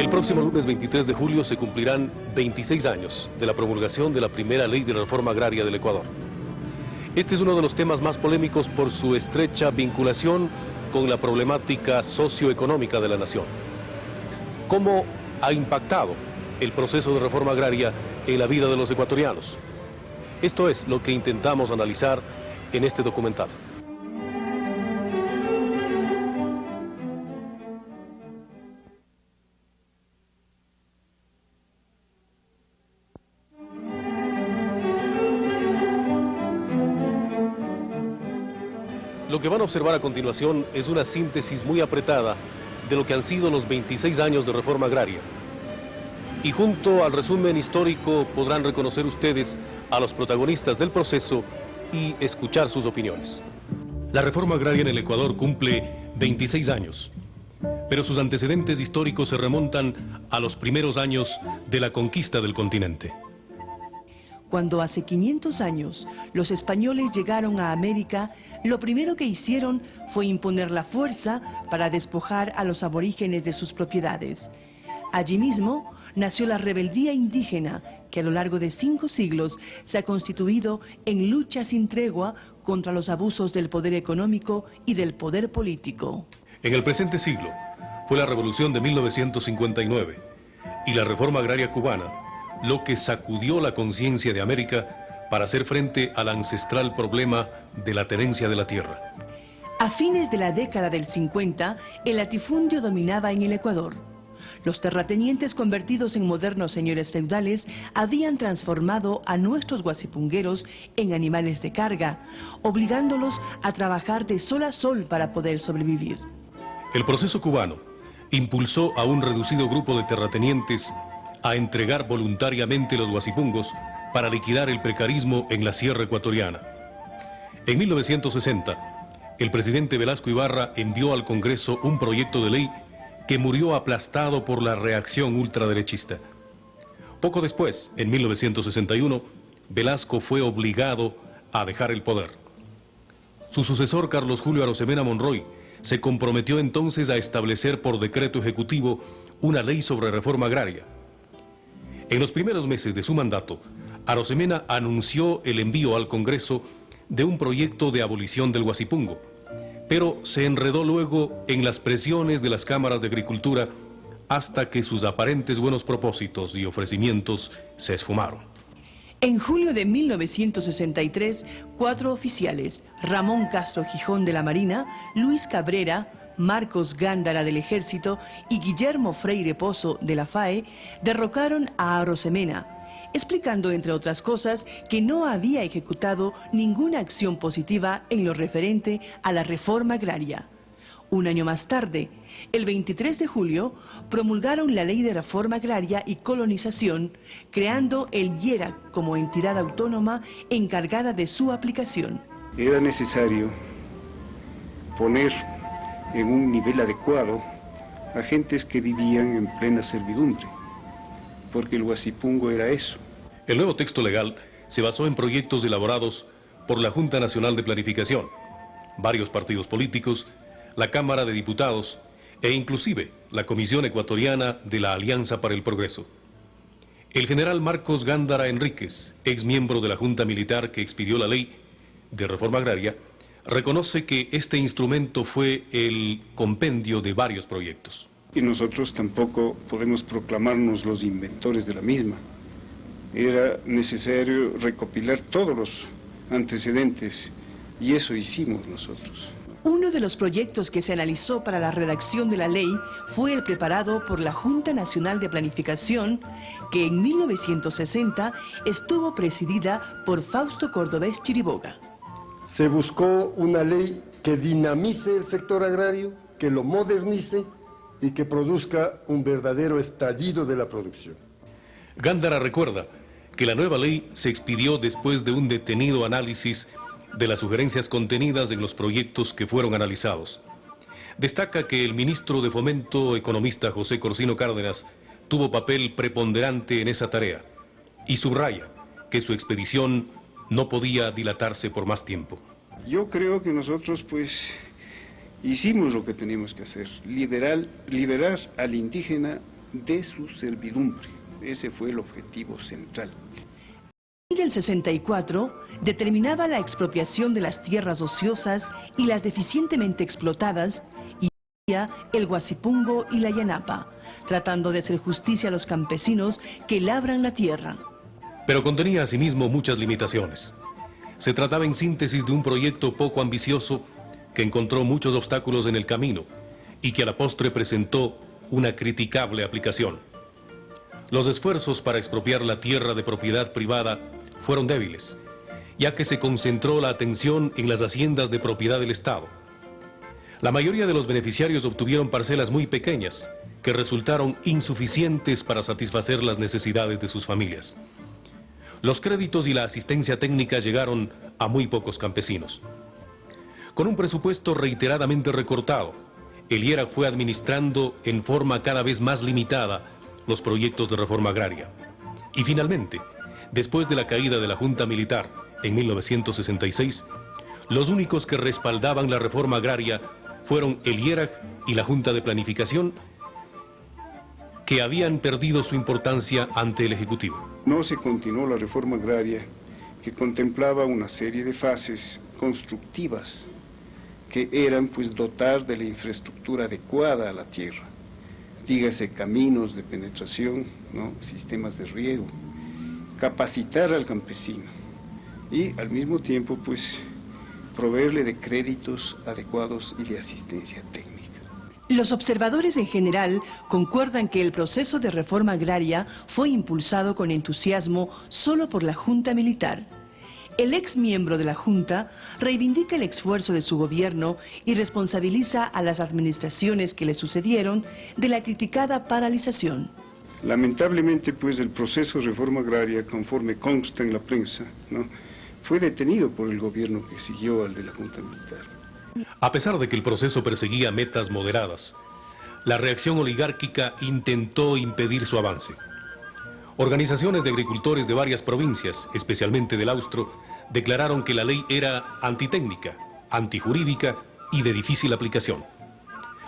El próximo lunes 23 de julio se cumplirán 26 años de la promulgación de la primera ley de reforma agraria del Ecuador. Este es uno de los temas más polémicos por su estrecha vinculación con la problemática socioeconómica de la nación. ¿Cómo ha impactado el proceso de reforma agraria en la vida de los ecuatorianos? Esto es lo que intentamos analizar en este documental. Lo que van a observar a continuación es una síntesis muy apretada de lo que han sido los 26 años de reforma agraria. Y junto al resumen histórico podrán reconocer ustedes a los protagonistas del proceso y escuchar sus opiniones. La reforma agraria en el Ecuador cumple 26 años, pero sus antecedentes históricos se remontan a los primeros años de la conquista del continente. Cuando hace 500 años los españoles llegaron a América, lo primero que hicieron fue imponer la fuerza para despojar a los aborígenes de sus propiedades. Allí mismo nació la rebeldía indígena, que a lo largo de 5 siglos se ha constituido en lucha sin tregua contra los abusos del poder económico y del poder político. En el presente siglo fue la Revolución de 1959 y la reforma agraria cubana lo que sacudió la conciencia de América para hacer frente al ancestral problema de la tenencia de la tierra. A fines de la década del 50, el latifundio dominaba en el Ecuador. Los terratenientes convertidos en modernos señores feudales habían transformado a nuestros guasipungueros en animales de carga, obligándolos a trabajar de sol a sol para poder sobrevivir. El proceso cubano impulsó a un reducido grupo de terratenientes a entregar voluntariamente los guasipungos para liquidar el precarismo en la sierra ecuatoriana. En 1960, el presidente Velasco Ibarra envió al Congreso un proyecto de ley que murió aplastado por la reacción ultraderechista. Poco después, en 1961, Velasco fue obligado a dejar el poder. Su sucesor, Carlos Julio Arosemena Monroy, se comprometió entonces a establecer por decreto ejecutivo una ley sobre reforma agraria. En los primeros meses de su mandato, Arosemena anunció el envío al Congreso de un proyecto de abolición del guasipungo, pero se enredó luego en las presiones de las cámaras de agricultura hasta que sus aparentes buenos propósitos y ofrecimientos se esfumaron. En julio de 1963, 4 oficiales, Ramón Castro Gijón de la Marina, Luis Cabrera, Marcos Gándara del Ejército y Guillermo Freire Pozo de la FAE, derrocaron a Arosemena, explicando, entre otras cosas, que no había ejecutado ninguna acción positiva en lo referente a la reforma agraria. Un año más tarde, el 23 de julio, promulgaron la Ley de Reforma Agraria y Colonización, creando el IERA como entidad autónoma encargada de su aplicación. Era necesario poner en un nivel adecuado a gentes que vivían en plena servidumbre, porque el guasipungo era eso. El nuevo texto legal se basó en proyectos elaborados por la Junta Nacional de Planificación, varios partidos políticos, la Cámara de Diputados e inclusive la Comisión Ecuatoriana de la Alianza para el Progreso. El general Marcos Gándara Enríquez, ex miembro de la Junta Militar que expidió la ley de reforma agraria, reconoce que este instrumento fue el compendio de varios proyectos. Y nosotros tampoco podemos proclamarnos los inventores de la misma. Era necesario recopilar todos los antecedentes y eso hicimos nosotros. Uno de los proyectos que se analizó para la redacción de la ley fue el preparado por la Junta Nacional de Planificación, que en 1960 estuvo presidida por Fausto Cordobés Chiriboga. Se buscó una ley que dinamice el sector agrario, que lo modernice y que produzca un verdadero estallido de la producción. Gándara recuerda que la nueva ley se expidió después de un detenido análisis de las sugerencias contenidas en los proyectos que fueron analizados. Destaca que el ministro de Fomento, economista José Corsino Cárdenas, tuvo papel preponderante en esa tarea y subraya que su expedición no podía dilatarse por más tiempo. Yo creo que nosotros hicimos lo que teníamos que hacer, liderar al indígena de su servidumbre. Ese fue el objetivo central. La ley del 64 determinaba la expropiación de las tierras ociosas y las deficientemente explotadas y el Guasipungo y la Yanapa, tratando de hacer justicia a los campesinos que labran la tierra. Pero contenía asimismo muchas limitaciones. Se trataba en síntesis de un proyecto poco ambicioso que encontró muchos obstáculos en el camino y que a la postre presentó una criticable aplicación. Los esfuerzos para expropiar la tierra de propiedad privada fueron débiles, ya que se concentró la atención en las haciendas de propiedad del Estado. La mayoría de los beneficiarios obtuvieron parcelas muy pequeñas, que resultaron insuficientes para satisfacer las necesidades de sus familias. Los créditos y la asistencia técnica llegaron a muy pocos campesinos. Con un presupuesto reiteradamente recortado, el IERAG fue administrando en forma cada vez más limitada los proyectos de reforma agraria. Y finalmente, después de la caída de la Junta Militar en 1966, los únicos que respaldaban la reforma agraria fueron el IERAG y la Junta de Planificación, que habían perdido su importancia ante el Ejecutivo. No se continuó la reforma agraria, que contemplaba una serie de fases constructivas que eran pues dotar de la infraestructura adecuada a la tierra, dígase caminos de penetración, ¿no?, sistemas de riego, capacitar al campesino y al mismo tiempo pues proveerle de créditos adecuados y de asistencia técnica. Los observadores en general concuerdan que el proceso de reforma agraria fue impulsado con entusiasmo solo por la Junta Militar. El ex miembro de la Junta reivindica el esfuerzo de su gobierno y responsabiliza a las administraciones que le sucedieron de la criticada paralización. Lamentablemente, pues, el proceso de reforma agraria, conforme consta en la prensa, ¿no?, fue detenido por el gobierno que siguió al de la Junta Militar. A pesar de que el proceso perseguía metas moderadas, la reacción oligárquica intentó impedir su avance. Organizaciones de agricultores de varias provincias, especialmente del Austro, declararon que la ley era antitécnica, antijurídica y de difícil aplicación.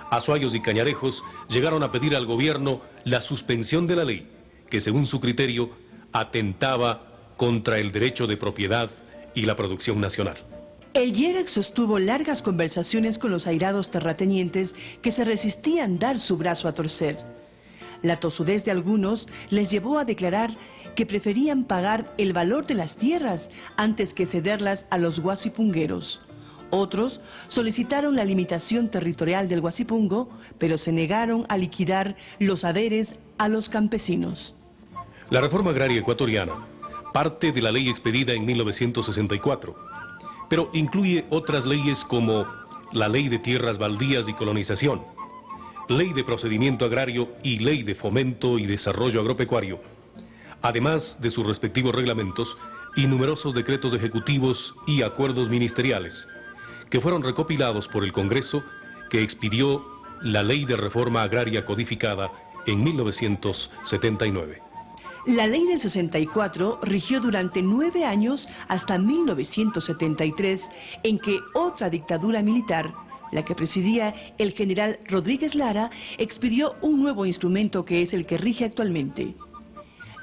Azuayos y Cañarejos llegaron a pedir al gobierno la suspensión de la ley, que según su criterio atentaba contra el derecho de propiedad y la producción nacional. El IERAG sostuvo largas conversaciones con los airados terratenientes que se resistían dar su brazo a torcer. La tosudez de algunos les llevó a declarar que preferían pagar el valor de las tierras antes que cederlas a los guasipungueros. Otros solicitaron la limitación territorial del Guasipungo, pero se negaron a liquidar los haberes a los campesinos. La reforma agraria ecuatoriana parte de la ley expedida en 1964, pero incluye otras leyes como la Ley de Tierras Baldías y Colonización, Ley de Procedimiento Agrario y Ley de Fomento y Desarrollo Agropecuario, además de sus respectivos reglamentos y numerosos decretos ejecutivos y acuerdos ministeriales, que fueron recopilados por el Congreso, que expidió la Ley de Reforma Agraria codificada en 1979. La ley del 64 rigió durante 9 años hasta 1973, en que otra dictadura militar, la que presidía el general Rodríguez Lara, expidió un nuevo instrumento que es el que rige actualmente.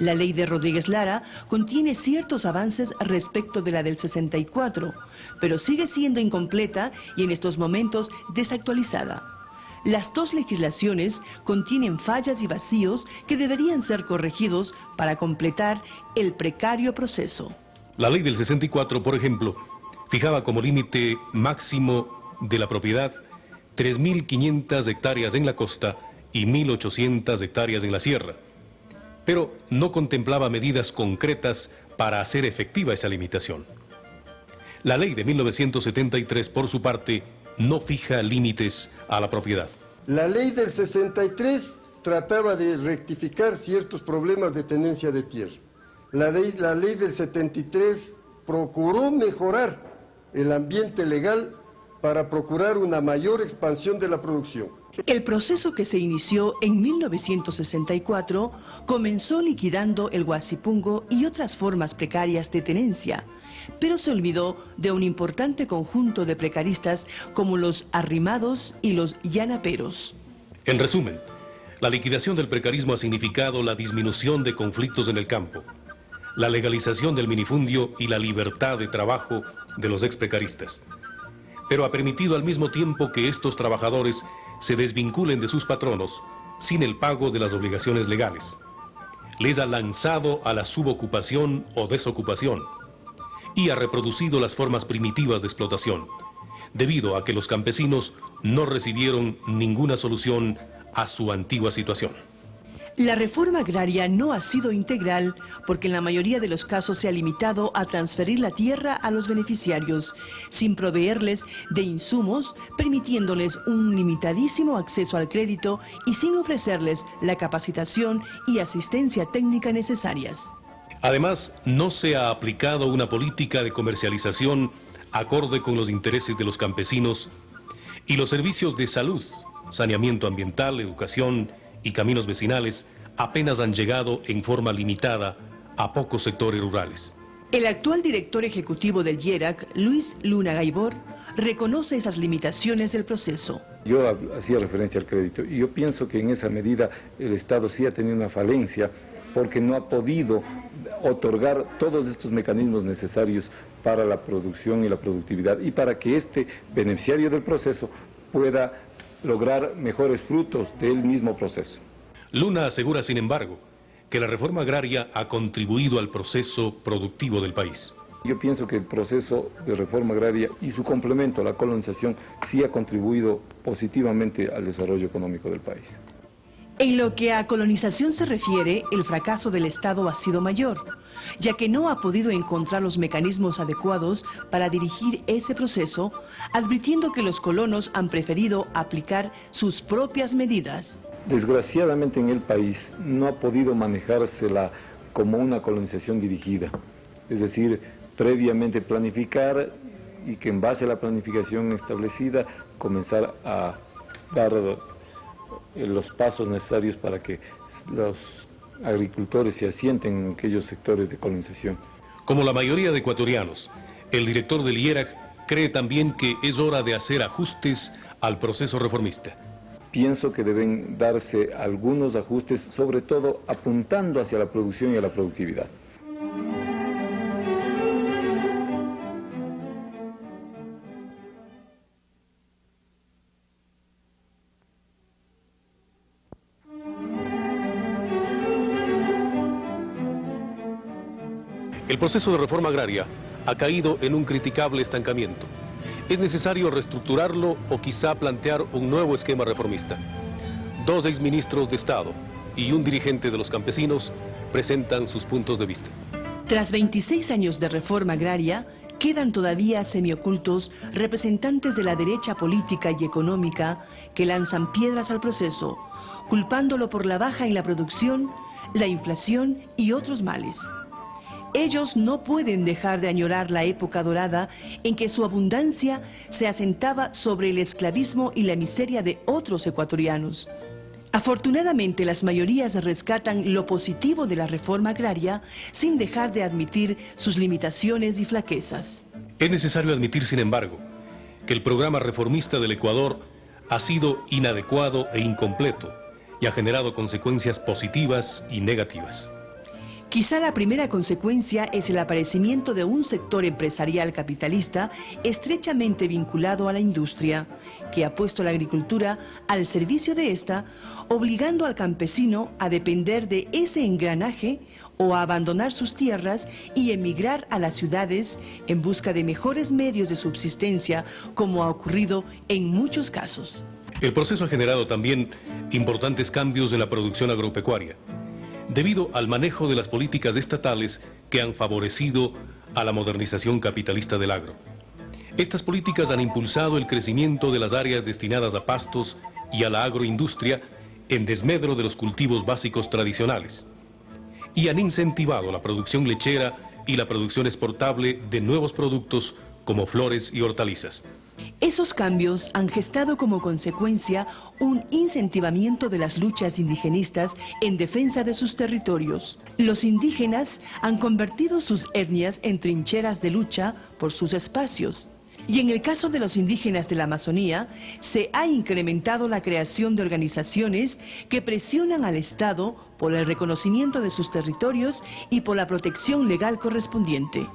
La ley de Rodríguez Lara contiene ciertos avances respecto de la del 64, pero sigue siendo incompleta y en estos momentos desactualizada. Las dos legislaciones contienen fallas y vacíos que deberían ser corregidos para completar el precario proceso. La ley del 64, por ejemplo, fijaba como límite máximo de la propiedad 3.500 hectáreas en la costa y 1.800 hectáreas en la sierra, pero no contemplaba medidas concretas para hacer efectiva esa limitación. La ley de 1973, por su parte, no fija límites a la propiedad. La ley del 63 trataba de rectificar ciertos problemas de tenencia de tierra. La ley del 73 procuró mejorar el ambiente legal para procurar una mayor expansión de la producción. El proceso que se inició en 1964 comenzó liquidando el Guasipungo y otras formas precarias de tenencia, pero se olvidó de un importante conjunto de precaristas como los arrimados y los llanaperos. En resumen, La liquidación del precarismo ha significado la disminución de conflictos en el campo, la legalización del minifundio y la libertad de trabajo de los exprecaristas. Pero ha permitido al mismo tiempo que estos trabajadores se desvinculen de sus patronos sin el pago de las obligaciones legales. Les ha lanzado a la subocupación o desocupación y ha reproducido las formas primitivas de explotación, debido a que los campesinos no recibieron ninguna solución a su antigua situación. La reforma agraria no ha sido integral porque en la mayoría de los casos se ha limitado a transferir la tierra a los beneficiarios, sin proveerles de insumos, permitiéndoles un limitadísimo acceso al crédito y sin ofrecerles la capacitación y asistencia técnica necesarias. Además, no se ha aplicado una política de comercialización acorde con los intereses de los campesinos y los servicios de salud, saneamiento ambiental, educación y caminos vecinales apenas han llegado en forma limitada a pocos sectores rurales. El actual director ejecutivo del IERAC, Luis Luna Gaibor, reconoce esas limitaciones del proceso. Yo hacía referencia al crédito y yo pienso que en esa medida el Estado sí ha tenido una falencia porque no ha podido otorgar todos estos mecanismos necesarios para la producción y la productividad y para que este beneficiario del proceso pueda lograr mejores frutos del mismo proceso. Luna asegura, sin embargo, que la reforma agraria ha contribuido al proceso productivo del país. Yo pienso que el proceso de reforma agraria y su complemento, la colonización, sí ha contribuido positivamente al desarrollo económico del país. En lo que a colonización se refiere, el fracaso del Estado ha sido mayor, ya que no ha podido encontrar los mecanismos adecuados para dirigir ese proceso, advirtiendo que los colonos han preferido aplicar sus propias medidas. Desgraciadamente en el país no ha podido manejársela como una colonización dirigida, es decir, previamente planificar y que en base a la planificación establecida comenzar a dar los pasos necesarios para que los agricultores se asienten en aquellos sectores de colonización. Como la mayoría de ecuatorianos, el director del IERAC cree también que es hora de hacer ajustes al proceso reformista. Pienso que deben darse algunos ajustes, sobre todo apuntando hacia la producción y a la productividad. El proceso de reforma agraria ha caído en un criticable estancamiento. Es necesario reestructurarlo o quizá plantear un nuevo esquema reformista. 2 exministros de Estado y un dirigente de los campesinos presentan sus puntos de vista. Tras 26 años de reforma agraria, quedan todavía semiocultos representantes de la derecha política y económica que lanzan piedras al proceso, culpándolo por la baja en la producción, la inflación y otros males. Ellos no pueden dejar de añorar la época dorada en que su abundancia se asentaba sobre el esclavismo y la miseria de otros ecuatorianos. Afortunadamente, las mayorías rescatan lo positivo de la reforma agraria sin dejar de admitir sus limitaciones y flaquezas. Es necesario admitir, sin embargo, que el programa reformista del Ecuador ha sido inadecuado e incompleto y ha generado consecuencias positivas y negativas. Quizá la primera consecuencia es el aparecimiento de un sector empresarial capitalista estrechamente vinculado a la industria, que ha puesto la agricultura al servicio de esta, obligando al campesino a depender de ese engranaje o a abandonar sus tierras y emigrar a las ciudades en busca de mejores medios de subsistencia, como ha ocurrido en muchos casos. El proceso ha generado también importantes cambios en la producción agropecuaria, debido al manejo de las políticas estatales que han favorecido a la modernización capitalista del agro. Estas políticas han impulsado el crecimiento de las áreas destinadas a pastos y a la agroindustria en desmedro de los cultivos básicos tradicionales, y han incentivado la producción lechera y la producción exportable de nuevos productos como flores y hortalizas. Esos cambios han gestado como consecuencia un incentivamiento de las luchas indigenistas en defensa de sus territorios. Los indígenas han convertido sus etnias en trincheras de lucha por sus espacios. Y en el caso de los indígenas de la Amazonía, se ha incrementado la creación de organizaciones que presionan al Estado por el reconocimiento de sus territorios y por la protección legal correspondiente.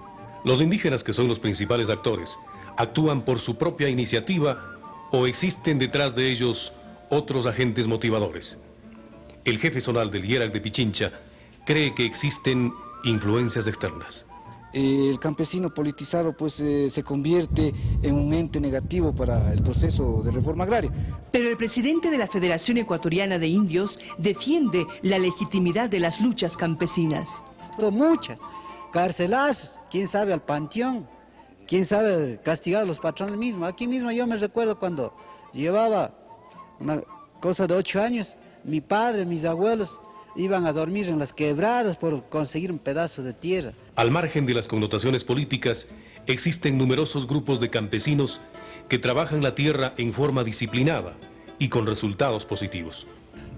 Los indígenas, que son los principales actores, actúan por su propia iniciativa o existen detrás de ellos otros agentes motivadores. El jefe zonal del IERAC de Pichincha cree que existen influencias externas. El campesino politizado pues se convierte en un ente negativo para el proceso de reforma agraria. Pero el presidente de la Federación Ecuatoriana de Indios defiende la legitimidad de las luchas campesinas. Muchas carcelazos, quién sabe al panteón, quién sabe castigar a los patrones mismos. Aquí mismo yo me recuerdo cuando llevaba una cosa de 8 años, mi padre, mis abuelos iban a dormir en las quebradas por conseguir un pedazo de tierra. Al margen de las connotaciones políticas, existen numerosos grupos de campesinos que trabajan la tierra en forma disciplinada y con resultados positivos.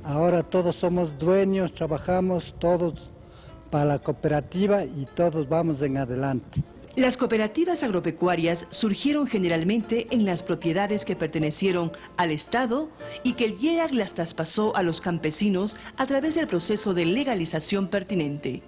Ahora todos somos dueños, trabajamos todos para la cooperativa y todos vamos en adelante. Las cooperativas agropecuarias surgieron generalmente en las propiedades que pertenecieron al Estado y que el IERAC las traspasó a los campesinos a través del proceso de legalización pertinente.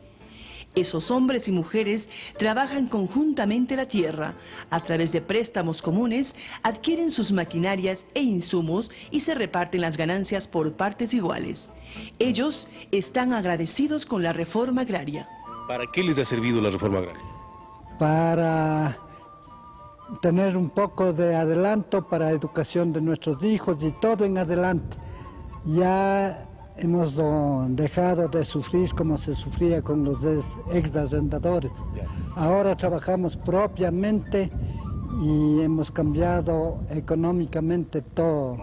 Esos hombres y mujeres trabajan conjuntamente la tierra. A través de préstamos comunes, adquieren sus maquinarias e insumos y se reparten las ganancias por partes iguales. Ellos están agradecidos con la reforma agraria. ¿Para qué les ha servido la reforma agraria? Para tener un poco de adelanto para la educación de nuestros hijos y todo en adelante. Ya hemos dejado de sufrir como se sufría con los ex-arrendadores. Ahora trabajamos propiamente y hemos cambiado económicamente todo.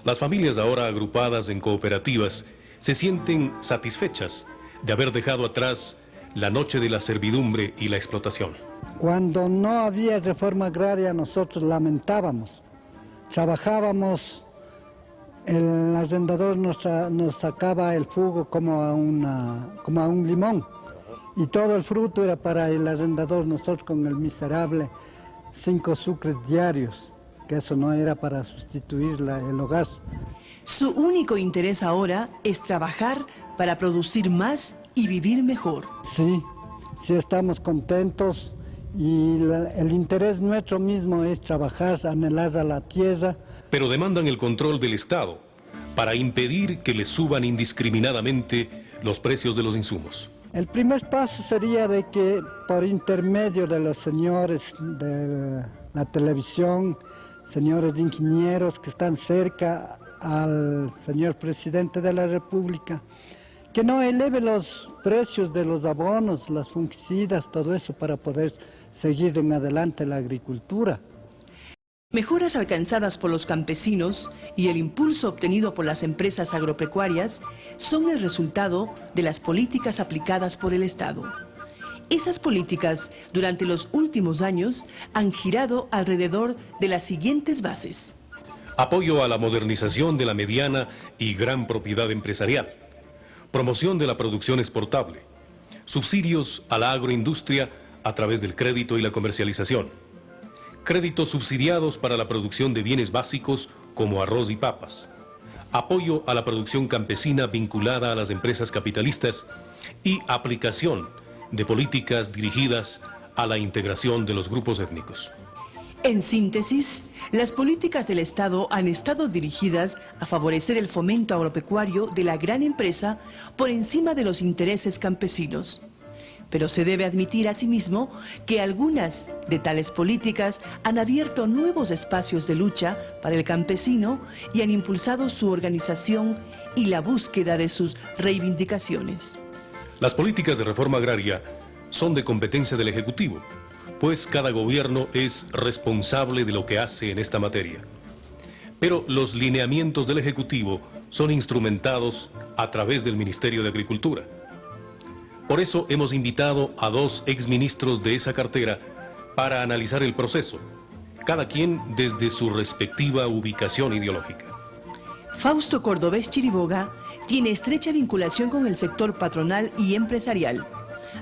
Las familias ahora agrupadas en cooperativas se sienten satisfechas de haber dejado atrás la noche de la servidumbre y la explotación. Cuando no había reforma agraria nosotros lamentábamos, trabajábamos, el arrendador nos sacaba el jugo como a un limón y todo el fruto era para el arrendador, nosotros con el miserable 5 sucres diarios, que eso no era para sustituir el hogar. Su único interés ahora es trabajar para producir más y vivir mejor. Sí estamos contentos y el interés nuestro mismo es trabajar, anhelar a la tierra. Pero demandan el control del Estado para impedir que les suban indiscriminadamente los precios de los insumos. El primer paso sería de que por intermedio de los señores de la televisión, señores ingenieros que están cerca al señor presidente de la República, que no eleve los precios de los abonos, las fungicidas, todo eso para poder seguir en adelante la agricultura. Mejoras alcanzadas por los campesinos y el impulso obtenido por las empresas agropecuarias son el resultado de las políticas aplicadas por el Estado. Esas políticas, durante los últimos años, han girado alrededor de las siguientes bases. Apoyo a la modernización de la mediana y gran propiedad empresarial. Promoción de la producción exportable. Subsidios a la agroindustria a través del crédito y la comercialización. Créditos subsidiados para la producción de bienes básicos como arroz y papas. Apoyo a la producción campesina vinculada a las empresas capitalistas y aplicación de políticas dirigidas a la integración de los grupos étnicos. En síntesis, las políticas del Estado han estado dirigidas a favorecer el fomento agropecuario de la gran empresa por encima de los intereses campesinos. Pero se debe admitir asimismo que algunas de tales políticas han abierto nuevos espacios de lucha para el campesino y han impulsado su organización y la búsqueda de sus reivindicaciones. Las políticas de reforma agraria son de competencia del Ejecutivo, pues cada gobierno es responsable de lo que hace en esta materia. Pero los lineamientos del Ejecutivo son instrumentados a través del Ministerio de Agricultura. Por eso hemos invitado a 2 exministros de esa cartera para analizar el proceso, cada quien desde su respectiva ubicación ideológica. Fausto Cordobés Chiriboga tiene estrecha vinculación con el sector patronal y empresarial.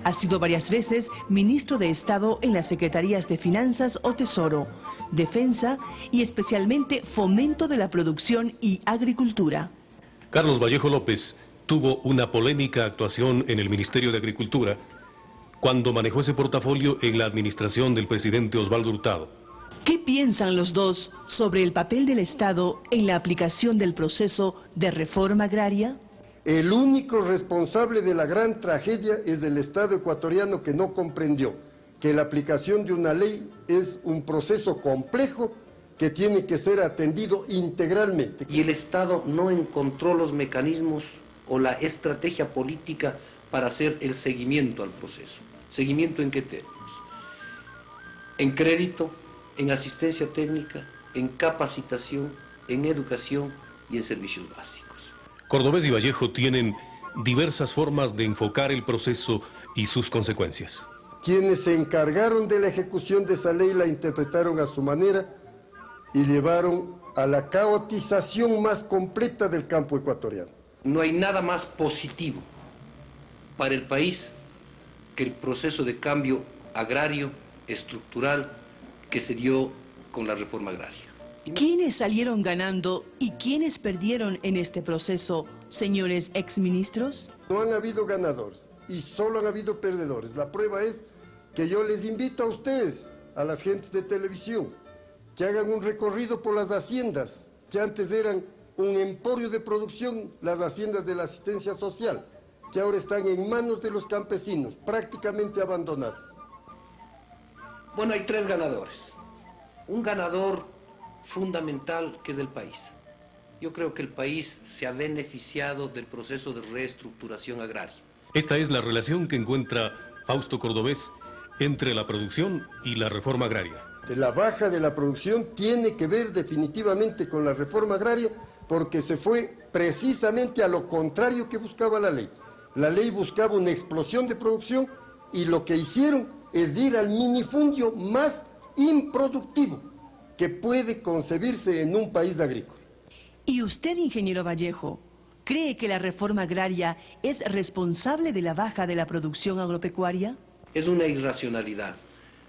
Ha sido varias veces ministro de Estado en las Secretarías de Finanzas o Tesoro, Defensa y especialmente Fomento de la Producción y Agricultura. Carlos Vallejo López tuvo una polémica actuación en el Ministerio de Agricultura cuando manejó ese portafolio en la administración del presidente Osvaldo Hurtado. ¿Qué piensan los dos sobre el papel del Estado en la aplicación del proceso de reforma agraria? El único responsable de la gran tragedia es el Estado ecuatoriano, que no comprendió que la aplicación de una ley es un proceso complejo que tiene que ser atendido integralmente. Y el Estado no encontró los mecanismos o la estrategia política para hacer el seguimiento al proceso. ¿Seguimiento en qué términos? En crédito, en asistencia técnica, en capacitación, en educación y en servicios básicos. Cordovés y Vallejo tienen diversas formas de enfocar el proceso y sus consecuencias. Quienes se encargaron de la ejecución de esa ley la interpretaron a su manera y llevaron a la caotización más completa del campo ecuatoriano. No hay nada más positivo para el país que el proceso de cambio agrario, estructural, que se dio con la reforma agraria. ¿Quiénes salieron ganando y quiénes perdieron en este proceso, señores exministros? No han habido ganadores y solo han habido perdedores. La prueba es que yo les invito a ustedes, a las gentes de televisión, que hagan un recorrido por las haciendas, que antes eran un emporio de producción, las haciendas de la asistencia social, que ahora están en manos de los campesinos, prácticamente abandonadas. Bueno, hay tres ganadores. Un ganador fundamental, que es el país. Yo creo que el país se ha beneficiado del proceso de reestructuración agraria. Esta es la relación que encuentra Fausto Cordovés entre la producción y la reforma agraria. La baja de la producción tiene que ver definitivamente con la reforma agraria, porque se fue precisamente a lo contrario que buscaba la ley. La ley buscaba una explosión de producción y lo que hicieron es ir al minifundio más improductivo que puede concebirse en un país agrícola. ¿Y usted, ingeniero Vallejo, cree que la reforma agraria es responsable de la baja de la producción agropecuaria? Es una irracionalidad.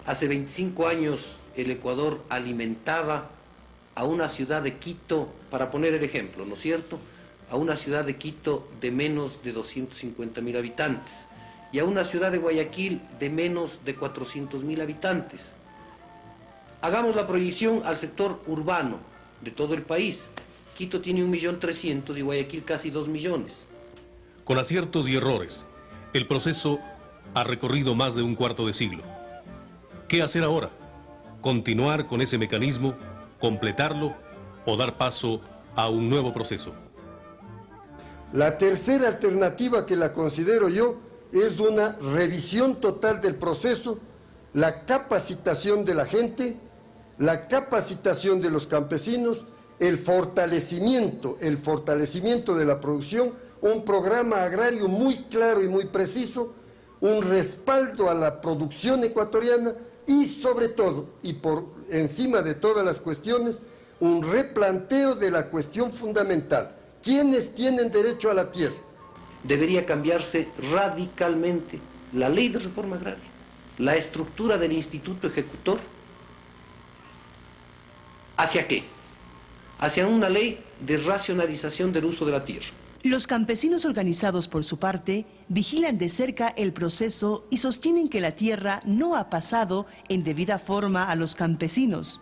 Hace 25 años el Ecuador alimentaba a una ciudad de Quito, para poner el ejemplo, ¿no es cierto?, a una ciudad de Quito de menos de 250.000 habitantes y a una ciudad de Guayaquil de menos de 400.000 habitantes. Hagamos la proyección al sector urbano de todo el país. Quito tiene 1.300.000 y Guayaquil casi 2 millones. Con aciertos y errores, el proceso ha recorrido más de un cuarto de siglo. ¿Qué hacer ahora? ¿Continuar con ese mecanismo, completarlo o dar paso a un nuevo proceso? La tercera alternativa, que la considero yo, es una revisión total del proceso, la capacitación de la gente, la capacitación de los campesinos, el fortalecimiento de la producción, un programa agrario muy claro y muy preciso, un respaldo a la producción ecuatoriana y sobre todo, y por encima de todas las cuestiones, un replanteo de la cuestión fundamental. ¿Quiénes tienen derecho a la tierra? Debería cambiarse radicalmente la ley de reforma agraria, la estructura del instituto ejecutor. ¿Hacia qué? Hacia una ley de racionalización del uso de la tierra. Los campesinos organizados, por su parte, vigilan de cerca el proceso y sostienen que la tierra no ha pasado en debida forma a los campesinos,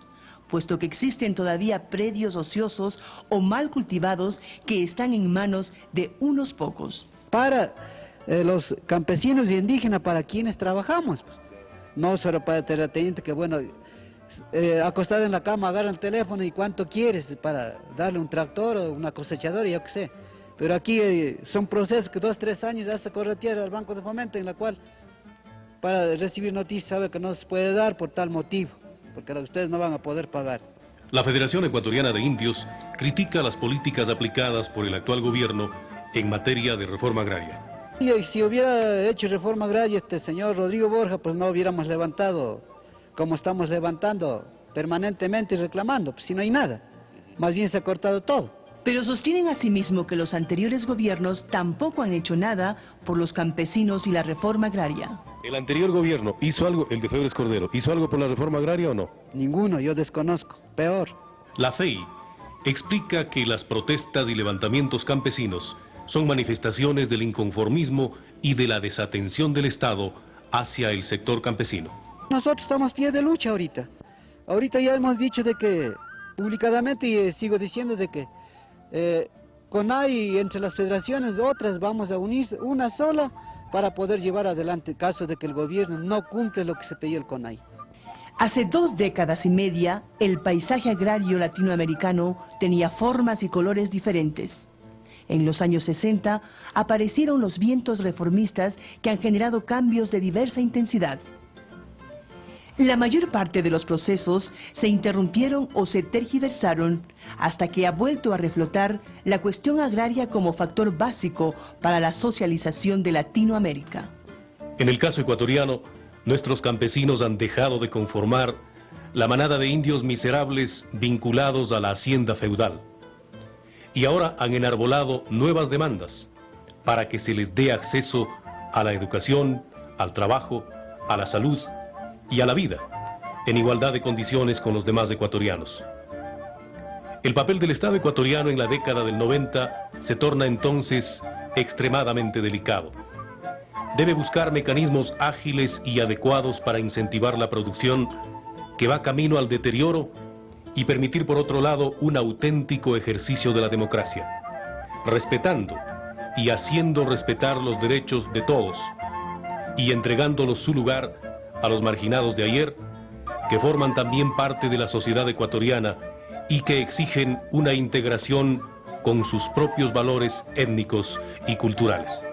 puesto que existen todavía predios ociosos o mal cultivados que están en manos de unos pocos. Para los campesinos y indígenas, para quienes trabajamos, pues. No solo para el terrateniente que, bueno, acostado en la cama agarra el teléfono y cuánto quieres para darle un tractor o una cosechadora, yo qué sé. Pero aquí son procesos que 2 o 3 años ya se corre tierra al Banco de Fomento, en la cual para recibir noticias sabe que no se puede dar por tal motivo, porque ustedes no van a poder pagar. La Federación Ecuatoriana de Indios critica las políticas aplicadas por el actual gobierno en materia de reforma agraria. Y si hubiera hecho reforma agraria este señor Rodrigo Borja, pues no hubiéramos levantado como estamos levantando permanentemente y reclamando, pues si no hay nada. Más bien se ha cortado todo. Pero sostienen asimismo que los anteriores gobiernos tampoco han hecho nada por los campesinos y la reforma agraria. ¿El anterior gobierno hizo algo, el de Febres Cordero, hizo algo por la reforma agraria o no? Ninguno, yo desconozco, peor. La FEI explica que las protestas y levantamientos campesinos son manifestaciones del inconformismo y de la desatención del Estado hacia el sector campesino. Nosotros estamos a pie de lucha ahorita. Ahorita ya hemos dicho de que, publicadamente, y sigo diciendo de que CONAI, entre las federaciones, otras vamos a unir una sola para poder llevar adelante, en caso de que el gobierno no cumple lo que se pidió el CONAI. Hace 2 décadas y media, el paisaje agrario latinoamericano tenía formas y colores diferentes. En los años 60 aparecieron los vientos reformistas que han generado cambios de diversa intensidad. La mayor parte de los procesos se interrumpieron o se tergiversaron hasta que ha vuelto a reflotar la cuestión agraria como factor básico para la socialización de Latinoamérica. En el caso ecuatoriano, nuestros campesinos han dejado de conformar la manada de indios miserables vinculados a la hacienda feudal. Y ahora han enarbolado nuevas demandas para que se les dé acceso a la educación, al trabajo, a la salud y a la vida, en igualdad de condiciones con los demás ecuatorianos. El papel del Estado ecuatoriano en la década del 90 se torna entonces extremadamente delicado. Debe buscar mecanismos ágiles y adecuados para incentivar la producción que va camino al deterioro y permitir, por otro lado, un auténtico ejercicio de la democracia, respetando y haciendo respetar los derechos de todos y entregándolos su lugar a los marginados de ayer, que forman también parte de la sociedad ecuatoriana y que exigen una integración con sus propios valores étnicos y culturales.